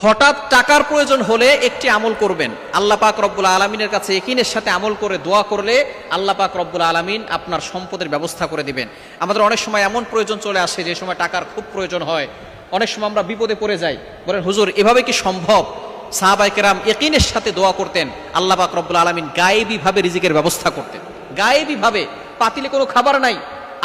হঠাৎ টাকার প্রয়োজন হলে একটি আমল করবেন, আল্লাহ পাক রব্বুল আলামিনের কাছে ইয়াকিনের সাথে আমল করে দোয়া করলে আল্লাহ পাক রব্বুল আলামিন আপনার সম্পদের ব্যবস্থা করে দিবেন। আমাদের অনেক সময় এমন প্রয়োজন চলে আসে যে সময় টাকার খুব প্রয়োজন হয়, অনেক সময় আমরা বিপদে পড়ে যাই, বলেন হুজুর এভাবে কি সম্ভব? সাহাবায়ে কেরাম ইয়াকিনের সাথে দোয়া করতেন, আল্লাহ পাক রব্বুল আলামিন গায়েবী ভাবে রিজিকের ব্যবস্থা করতেন। গায়েবী ভাবে, পাতিলে কোনো খাবার নাই,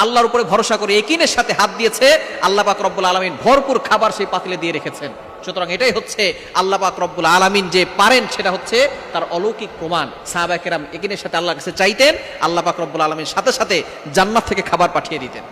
আল্লাহর উপরে ভরসা করে ইয়াকিনের সাথে হাত দিয়েছে, আল্লাহ পাক রব্বুল আলামিন ভরপুর খাবার সেই পাতিলে দিয়ে রেখেছেন। সুতরাং এটাই হচ্ছে আল্লাহ পাক রব্বুল আলামিন যে পারেন, সেটা হচ্ছে তার অলৌকিক প্রমাণ। সাহাবায়ে কেরাম ইয়াকিনের সাথে আল্লাহর কাছে চাইতেন, আল্লাহ পাক রব্বুল আলামিন সাথে সাথে জান্নাত থেকে খাবার পাঠিয়ে দিতেন।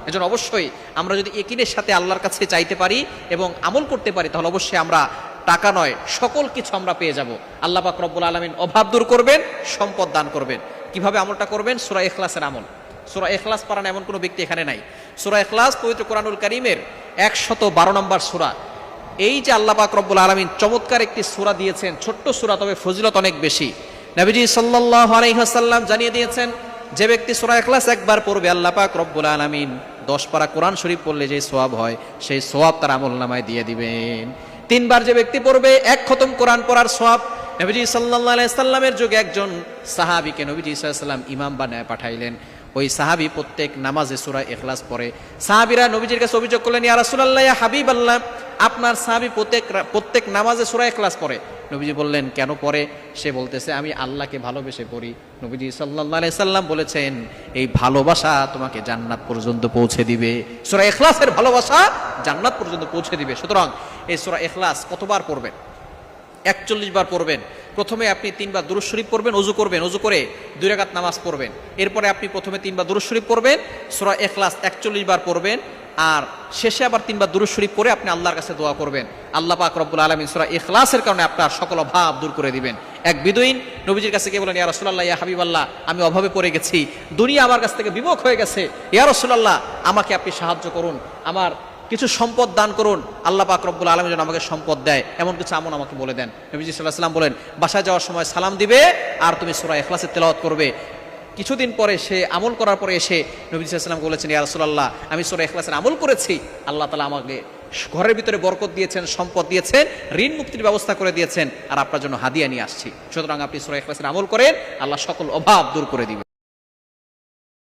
এজন্য অবশ্যই আমরা যদি ইয়াকিনের সাথে আল্লাহর কাছে চাইতে পারি এবং আমল করতে পারি, তাহলে অবশ্যই আমরা টাকা নয় সকল কিছু আমরা পেয়ে যাব। আল্লাহ পাক রব্বুল আলামিন অভাব দূর করবেন, সম্পদ দান করবেন। কিভাবে আমলটা করবেন? সূরা ইখলাসের আমল। সূরা ইখলাস পারেন এমন কোনো ব্যক্তি এখানে নাই। সূরা ইখলাস পবিত্র কোরআনুল কারীমের 112 নম্বর সূরা। এই যে আল্লাহ পাক রব্বুল আলামিন চমৎকার একটি সূরা দিয়েছেন, ছোট্ট সূরা, তবে ফজিলত অনেক বেশি। নবীজি সাল্লাল্লাহু আলাইহি ওয়াসাল্লাম জানিয়ে দিয়েছেন, যে ব্যক্তি সূরা ইখলাস একবার পড়বে, আল্লাহ পাক রব্বুল আলামিন 10 পারা কোরআন শরীফ পড়লে যে সওয়াব হয়, সেই সওয়াব তার আমলনামায় দিয়ে দিবেন। 3 বার যে ব্যক্তি পড়বে, 1 খতম কোরআন পড়ার সওয়াব। নবীজি সাল্লাল্লাহু আলাইহি সাল্লামের যুগে একজন সাহাবীকে নবীজি সাল্লাল্লাহু আলাইহি সাল্লাম ইমাম বানায় পাঠাইলেন। ওই সাহাবী প্রত্যেক নামাজে সূরা ইখলাস পড়ে। সাহাবীরা নবীজির কাছে অভিযোগ করলেন, ইয়া রাসূলুল্লাহ, ইয়া হাবিবাল্লাহ, আপনার সাহাবী প্রত্যেক নামাজে সূরা ইখলাস পড়ে। নবীজি বললেন, কেন পড়ে? সে বলতেছে, আমি আল্লাহকে ভালোবেসে পড়ি। নবীজি সাল্লাল্লাহু আলাইহি সাল্লাম বলেছেন, এই ভালোবাসা তোমাকে জান্নাত পর্যন্ত পৌঁছে দিবে। সূরা ইখলাসের ভালোবাসা জান্নাত পর্যন্ত পৌঁছে দিবে। সুতরাং এই সূরা ইখলাস কতবার পড়বেন? 41 বার পড়বেন। প্রথমে আপনি 3 বার দুরূদ শরীফ পড়বেন, ওযু করবেন, ওযু করে 2 রাকাত নামাজ পড়বেন। এরপরে আপনি প্রথমে 3 বার দুরূদ শরীফ পড়বেন, সূরা ইখলাস 41 বার পড়বেন, আর শেষে আবার 3 বার দুরূদ শরীফ পড়ে আপনি আল্লাহর কাছে দোয়া করবেন। আল্লাহ পাক রব্বুল আলামিন সূরা ইখলাসের কারণে আপনার সকল অভাব দূর করে দিবেন। এক বিদুইন নবীজির কাছে গিয়ে বলেন, ইয়া রাসূলুল্লাহ, ইয়া হাবিবাল্লাহ, আমি অভাবে পড়ে গেছি, দুনিয়া আমার কাছ থেকে বিমুখ হয়ে গেছে, ইয়া রাসূলুল্লাহ আমাকে আপনি সাহায্য করুন, আমার কিছু সম্পদ দান করুন, আল্লাহ পাক রব্বুল আলামিন যেন আমাকে সম্পদ দেয়, এমন কিছু আমল আমাকে বলে দেন। নবীজি সাল্লাল্লাহু আলাইহি ওয়াসাল্লাম বলেন, বাসায় যাওয়ার সময় সালাম দিবে আর তুমি সূরা ইখলাসের তেলাওয়াত করবে। কিছুদিন পরে সে আমল করার পরে এসে নবী সাল্লাল্লাহু আলাইহি ওয়াসাল্লাম বলেছেন, ইয়া রাসূলুল্লাহ, আমি সূরা ইখলাসের আমল করেছি, আল্লাহ তাআলা আমাকে ঘরের ভিতরে বরকত দিয়েছেন, সম্পদ দিয়েছেন, ঋণ মুক্তির ব্যবস্থা করে দিয়েছেন, আর আপনার জন্য হাদিয়া নিয়ে আসছি। সুতরাং আপনি সূরা ইখলাসের আমল করেন, আল্লাহ সকল অভাব দূর করে দিবেন।